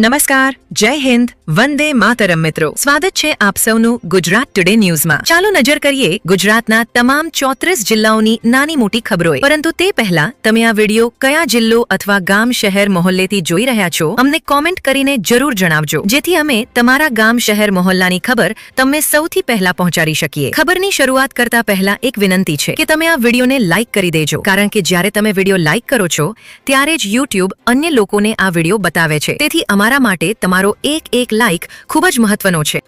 નમસ્કાર, જય હિન્દ, વંદે માતરમ મિત્રો. સ્વાગત છે આપ સૌનું ગુજરાત ટુડે ન્યૂઝમાં. ચાલો નજર કરીએ ગુજરાતના તમામ 34 જિલ્લાઓની નાની મોટી ખબરોએ. પરંતુ તે પહેલા તમે આ વિડિયો કયા જિલ્લો અથવા ગામ શહેર મહોલ્લેથી જોઈ રહ્યા છો અમને કોમેન્ટ કરીને જરૂર જણાવજો, જેથી અમે તમારા ગામ શહેર મહોલ્લાની ખબર તમને સૌથી પહેલા પહોંચાડી શકીએ. ખબરની શરૂઆત કરતા પહેલા એક વિનંતી છે કે તમે આ વિડિયોને લાઇક કરી દેજો, કારણ કે જ્યારે તમે વિડિયો લાઇક કરો છો ત્યારે જ યુટ્યુબ અન્ય લોકોને આ વિડિયો બતાવે છે. તેથી અમારા માટે તમારો એક લાઇક ખૂબ જ મહત્વનો છે.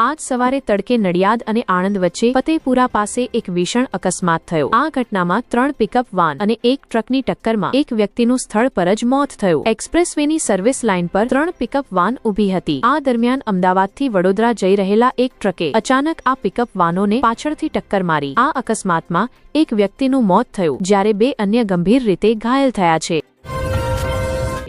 આજ સવારે તડકે નડિયાદ અને આણંદ વચ્ચે ફતેપુરા પાસે એક ભીષણ અકસ્માત થયો. આ ઘટનામાં 3 પિકઅપ વાન અને એક ટ્રકની ટક્કરમાં એક વ્યક્તિનું સ્થળ પર જ મોત થયું. એક્સપ્રેસવેની સર્વિસ લાઇન પર 3 પિકઅપ વાન ઊભી હતી. આ દરમિયાન અમદાવાદથી વડોદરા જઈ રહેલા એક ટ્રકે અચાનક આ પિકઅપ વાનોને પાછળથી ટક્કર મારી. આ અકસ્માતમાં એક વ્યક્તિનું મોત થયું, જ્યારે 2 અન્ય ગંભીર રીતે ઘાયલ થયા છે.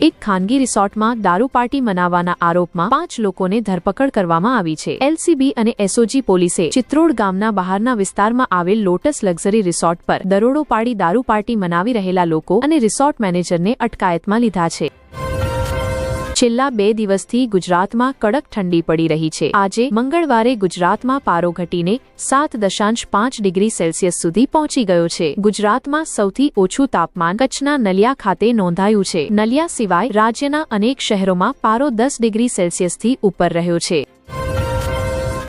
એક ખાનગી રિસોર્ટમાં દારૂ પાર્ટી મનાવવાના આરોપમાં 5 લોકોને ધરપકડ કરવામાં આવી છે. એલસીબી અને એસઓજી પોલીસે ચિત્રોડ ગામના બહારના વિસ્તારમાં આવેલ લોટસ લક્ઝરી રિસોર્ટ પર દરોડો પાડી દારૂ પાર્ટી મનાવી રહેલા લોકો અને રિસોર્ટ મેનેજરને અટકાયતમાં લીધા છે. છેલ્લા 2 દિવસથી ગુજરાતમાં કડક ઠંડી પડી રહી છે. આજે મંગળવારે ગુજરાતમાં પારો ઘટીને 7.5 ડિગ્રી સેલ્સિયસ સુધી પહોંચી ગયો છે. ગુજરાતમાં સૌથી ઓછું તાપમાન કચ્છના નલિયા ખાતે નોંધાયું છે. નલિયા સિવાય રાજ્યના અનેક શહેરોમાં પારો 10 ડિગ્રી સેલ્સિયસથી ઉપર રહ્યો છે.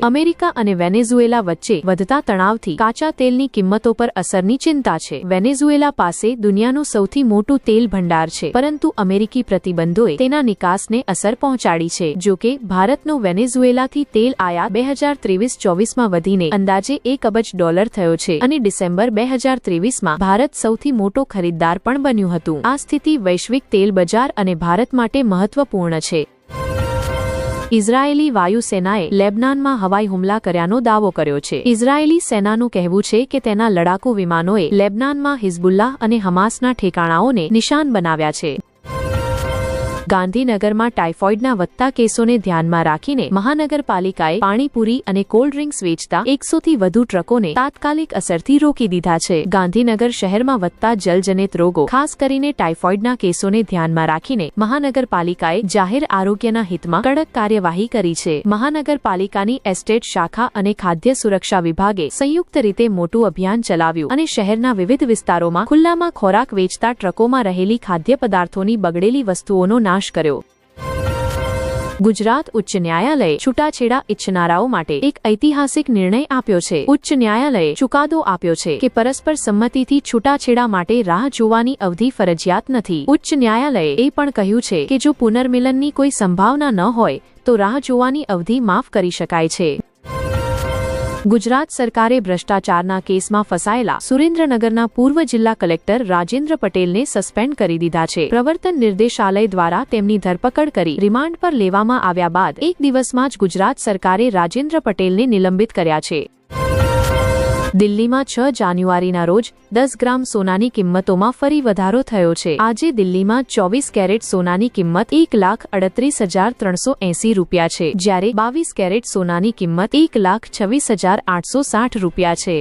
અમેરિકા અને વેનેઝુએલા વચ્ચે વધતા તણાવથી કાચા તેલની કિંમતો પર અસરની ચિંતા છે. વેનેઝુએલા પાસે દુનિયાનું સૌથી મોટું તેલ ભંડાર છે, પરંતુ અમેરિકી પ્રતિબંધોએ તેના નિકાસને અસર પહોંચાડી છે. જો કે ભારતનું વેનેઝુએલાથી તેલ આયાત 2023-24માં વધીને અંદાજે $1 અબજ થયો છે અને ડિસેમ્બર 2023માં ભારત સૌથી મોટો ખરીદદાર પણ બન્યું હતું. આ સ્થિતિ વૈશ્વિક તેલ બજાર અને ભારત માટે મહત્વપૂર્ણ છે. ઇઝરાયેલી વાયુસેનાએ લેબનાનમાં હવાઈ હુમલા કર્યાનો દાવો કર્યો છે. ઇઝરાયેલી સેનાનું કહેવું છે કે તેના લડાકુ વિમાનોએ લેબનાનમાં હિઝબુલ્લાહ અને હમાસના ઠેકાણાઓને નિશાન બનાવ્યા છે. ગાંધીનગરમાં ટાઇફોઇડના વધતા કેસોને ધ્યાનમાં રાખીને મહાનગરપાલિકાએ પાણીપુરી અને કોલ્ડ ડ્રિંક્સ વેચતા 100થી વધુ ટ્રકોને તાત્કાલિક અસરથી રોકી દીધા છે. ગાંધીનગર શહેરમાં વધતા જલજનિત રોગો, ખાસ કરીને ટાઇફોઇડના કેસોને ધ્યાનમાં રાખીને મહાનગરપાલિકાએ જાહેર આરોગ્યના હિતમાં કડક કાર્યવાહી કરી છે. મહાનગરપાલિકાની એસ્ટેટ શાખા અને ખાદ્ય સુરક્ષા વિભાગે સંયુક્ત રીતે મોટું અભિયાન ચલાવ્યું અને શહેરના વિવિધ વિસ્તારોમાં ખુલ્લામાં ખોરાક વેચતા ટ્રકોમાં રહેલી ખાદ્ય પદાર્થોની બગડેલી વસ્તુઓનો નાશ કર્યો. ગુજરાત ઉચ્ચ ન્યાયાલયે છૂટાછેડા ઇચ્છનારાઓ માટે એક ઐતિહાસિક નિર્ણય આપ્યો છે. ઉચ્ચ ન્યાયાલયે ચુકાદો આપ્યો છે કે પરસ્પર સંમતિથી છૂટાછેડા માટે રાહ જોવાની અવધિ ફરજિયાત નથી. ઉચ્ચ ન્યાયાલયે એ પણ કહ્યું છે કે જો પુનર્મિલનની કોઈ સંભાવના ન હોય તો રાહ જોવાની અવધિ માફ કરી શકાય છે. ગુજરાત સરકારે ભ્રષ્ટાચારના કેસમાં ફસાયેલા સુરેન્દ્રનગરના પૂર્વ જિલ્લા કલેક્ટર રાજેન્દ્ર પટેલને સસ્પેન્ડ કરી દીધા છે. પ્રવર્તન નિર્દેશાલય દ્વારા તેમની ધરપકડ કરી રિમાન્ડ પર લેવામાં આવ્યા બાદ 1 દિવસમાં જ ગુજરાત સરકારે રાજેન્દ્ર પટેલને નિલંબિત કર્યા છે. દિલ્હીમાં 6 જાન્યુઆરીના રોજ 10 ગ્રામ સોનાની કિંમતોમાં ફરી વધારો થયો છે. આજે દિલ્હીમાં 24 કેરેટ સોનાની કિંમત ₹1,38,380 છે, જ્યારે 22 કેરેટ સોનાની કિંમત ₹1,26,860 છે.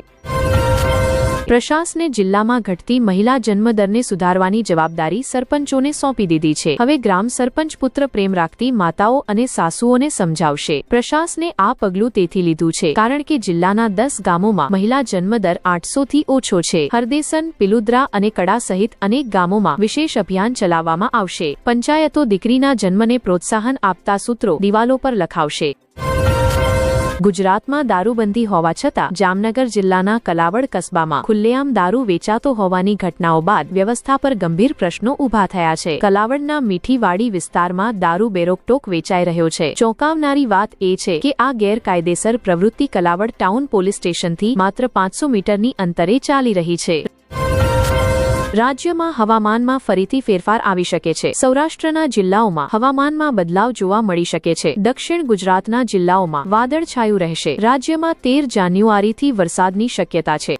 પ્રશાસને જિલ્લામાં ઘટતી મહિલા જન્મદરને સુધારવાની જવાબદારી સરપંચોને સોંપી દીધી છે. હવે ગ્રામ સરપંચ પુત્ર પ્રેમ રાખતી માતાઓ અને સાસુઓને સમજાવશે. પ્રશાસને આ પગલું તેથી લીધું છે કારણ કે જિલ્લાના 10 ગામોમાં મહિલા જન્મદર 800થી ઓછો છે. હરદેસન, પિલુદ્રા અને કડા સહિત અનેક ગામોમાં વિશેષ અભિયાન ચલાવવામાં આવશે. પંચાયતો દીકરીના જન્મને પ્રોત્સાહન આપતા સૂત્રો દિવાલો પર લખાવશે. ગુજરાતમાં દારૂબંધી હોવા છતાં જામનગર જિલ્લાના કલાવડ કસ્બામાં ખુલ્લેઆમ દારૂ વેચાતો હોવાની ઘટનાઓ બાદ વ્યવસ્થા પર ગંભીર પ્રશ્નો ઊભા થયા છે. કલાવડના મીઠીવાડી વિસ્તારમાં દારૂ બેરોકટોક વેચાઈ રહ્યો છે. ચોંકાવનારી વાત એ છે કે આ ગેરકાયદેસર પ્રવૃત્તિ કલાવડ ટાઉન પોલીસ સ્ટેશનથી માત્ર 500 મીટરની અંતરે ચાલી રહી છે. રાજ્યમાં હવામાનમાં ફરીથી ફેરફાર આવી શકે છે. સૌરાષ્ટ્રના જિલ્લાઓમાં હવામાનમાં બદલાવ જોવા મળી શકે છે. દક્ષિણ ગુજરાતના જિલ્લાઓમાં વાદળછાયું રહેશે. રાજ્યમાં 13 જાન્યુઆરીથી વરસાદની શક્યતા છે.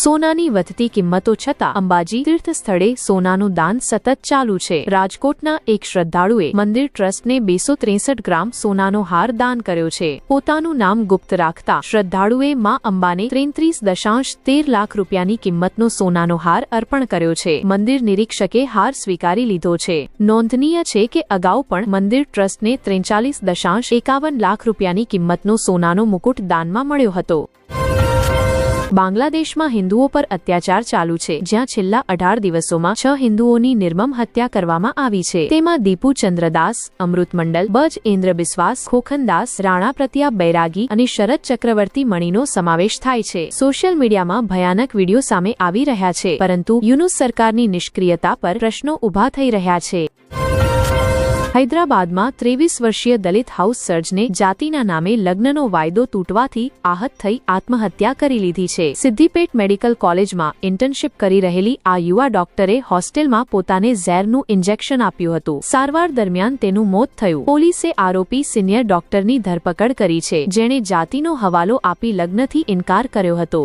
સોનાની વધતી કિંમતો છતાં અંબાજી તીર્થ સ્થળે સોનાનું દાન સતત ચાલુ છે. રાજકોટના એક શ્રદ્ધાળુએ મંદિર ટ્રસ્ટને 263 ગ્રામ સોનાનો હાર દાન કર્યો છે. પોતાનું નામ ગુપ્ત રાખતા શ્રદ્ધાળુએ માં અંબાને 33.13 લાખ રૂપિયાની કિંમતનો સોનાનો હાર અર્પણ કર્યો છે. મંદિર નિરીક્ષકે હાર સ્વીકારી લીધો છે. નોંધનીય છે કે અગાઉ પણ મંદિર ટ્રસ્ટને 43.51 લાખ રૂપિયાની કિંમતનો સોનાનો મુકુટ દાનમાં મળ્યો હતો. બાંગ્લાદેશમાં હિન્દુઓ પર અત્યાચાર ચાલુ છે, જ્યાં છેલ્લા 18 દિવસોમાં 6 હિન્દુઓની નિર્મમ હત્યા કરવામાં આવી છે. તેમાં દીપુ ચંદ્રદાસ, અમૃત મંડલ, બજ ઇન્દ્ર બિસ્વાસ, ખોખનદાસ, રાણા પ્રત્યાપ બૈરાગી અને શરદ ચક્રવર્તી મણીનો સમાવેશ થાય છે. સોશિયલ મીડિયામાં ભયાનક વિડીયો સામે આવી રહ્યા છે, પરંતુ યુનુસ સરકારની નિષ્ક્રિયતા પર પ્રશ્નો ઊભા થઈ રહ્યા છે. હૈદરાબાદમાં 23 વર્ષીય દલિત હાઉસ સર્જને જાતિના નામે લગ્નનો વાયદો તૂટવાથી આહત થઈ આત્મહત્યા કરી લીધી છે. સિદ્ધિપેટ મેડિકલ કોલેજમાં ઇન્ટર્નશીપ કરી રહેલી આ યુવા ડોક્ટરે હોસ્ટેલમાં પોતાને ઝેરનું ઇન્જેક્શન આપ્યું હતું. સારવાર દરમિયાન તેનું મોત થયું. પોલીસે આરોપી સિનિયર ડોક્ટરની ધરપકડ કરી છે, જેણે જાતિનો હવાલો આપી લગ્નથી ઇનકાર કર્યો હતો.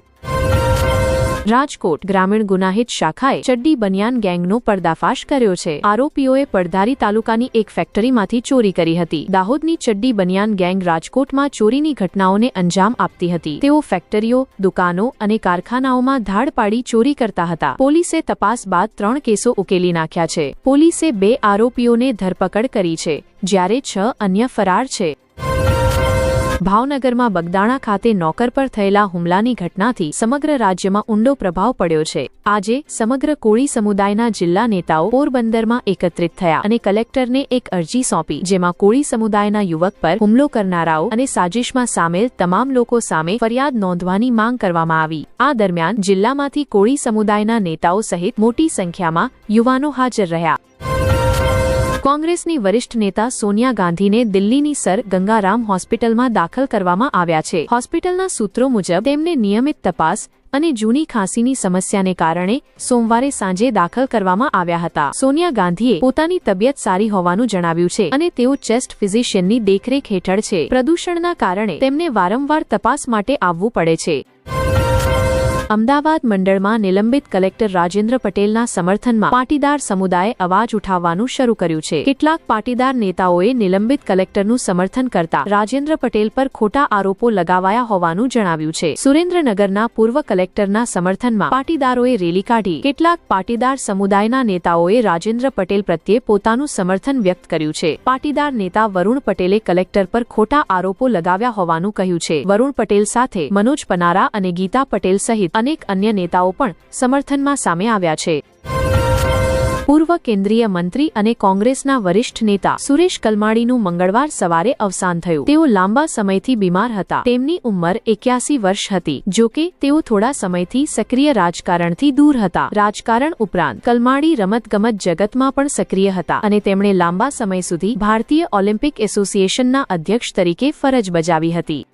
રાજકોટ ગ્રામીણ ગુનાહિત શાખાએ ચડ્ડી બનિયાન ગેંગનો પર્દાફાશ કર્યો છે. આરોપીઓએ પડધારી તાલુકાની એક ફેક્ટરીમાંથી ચોરી કરી હતી. દાહોદની ચડ્ડી બનિયાન ગેંગ રાજકોટમાં ચોરીની ઘટનાઓને અંજામ આપતી હતી. તેઓ ફેક્ટરીઓ, દુકાનો અને કારખાનાઓમાં ધાડ પાડી ચોરી કરતા હતા. પોલીસે તપાસ બાદ 3 કેસો ઉકેલી નાખ્યા છે. પોલીસે 2 આરોપીઓને ધરપકડ કરી છે, જ્યારે 6 અન્ય ફરાર છે. ભાવનગરમાં બગદાણા ખાતે નોકર પર થયેલા હુમલાની ઘટનાથી સમગ્ર રાજ્યમાં ઊંડો પ્રભાવ પડ્યો છે. આજે સમગ્ર કોળી સમુદાયના જિલ્લા નેતાઓ પોરબંદરમાં એકત્રિત થયા અને કલેક્ટરને એક અરજી સોંપી, જેમાં કોળી સમુદાયના યુવક પર હુમલો કરનારાઓ અને સાજિશમાં સામેલ તમામ લોકો સામે ફરિયાદ નોંધવાની માંગ કરવામાં આવી. આ દરમિયાન જિલ્લામાંથી કોળી સમુદાયના નેતાઓ સહિત મોટી સંખ્યામાં યુવાનો હાજર રહ્યા. કોંગ્રેસની વરિષ્ઠ નેતા સોનિયા ગાંધીને દિલ્હીની સર ગંગારામ હોસ્પિટલમાં દાખલ કરવામાં આવ્યા છે. હોસ્પિટલના સૂત્રો મુજબ તેમને નિયમિત તપાસ અને જૂની ખાંસીની સમસ્યાને કારણે સોમવારે સાંજે દાખલ કરવામાં આવ્યા હતા. સોનિયા ગાંધીએ પોતાની તબિયત સારી હોવાનું જણાવ્યું છે અને તેઓ ચેસ્ટ ફિઝિશિયનની દેખરેખ હેઠળ છે. પ્રદૂષણના કારણે તેમને વારંવાર તપાસ માટે આવવું પડે છે. અમદાવાદ મંડળમાં નિલંબિત કલેક્ટર રાજેન્દ્ર પટેલના સમર્થનમાં પાટીદાર સમુદાયે અવાજ ઉઠાવવાનું શરૂ કર્યું છે. કેટલાક પાટીદાર નેતાઓએ નિલંબિત કલેક્ટરનું સમર્થન કરતા રાજેન્દ્ર પટેલ પર ખોટા આરોપો લગાવાયા હોવાનું જણાવ્યું છે. સુરેન્દ્રનગરના પૂર્વ કલેક્ટરના સમર્થનમાં પાટીદારોએ રેલી કાઢી. કેટલાક પાટીદાર સમુદાયના નેતાઓએ રાજેન્દ્ર પટેલ પ્રત્યે પોતાનું સમર્થન વ્યક્ત કર્યું છે. પાટીદાર નેતા વરુણ પટેલે કલેક્ટર પર ખોટા આરોપો લગાવ્યા હોવાનું કહ્યું છે. વરુણ પટેલ સાથે મનોજ પનારા અને ગીતા પટેલ સહિત અનેક અન્ય નેતાઓ પણ સમર્થનમાં સામે આવ્યા છે. પૂર્વ કેન્દ્રીય મંત્રી અને કોંગ્રેસના વરિષ્ઠ નેતા સુરેશ કલમાડીનું મંગળવાર સવારે અવસાન થયું. તેઓ લાંબા સમયથી બીમાર હતા. તેમની ઉંમર 81 વર્ષ હતી. જોકે તેઓ થોડા સમયથી સક્રિય રાજકારણથી દૂર હતા. રાજકારણ ઉપરાંત કલમાડી રમતગમત જગતમાં પણ સક્રિય હતા અને તેમણે લાંબા સમય સુધી ભારતીય ઓલિમ્પિક એસોસિએશનના અધ્યક્ષ તરીકે ફરજ બજાવી હતી.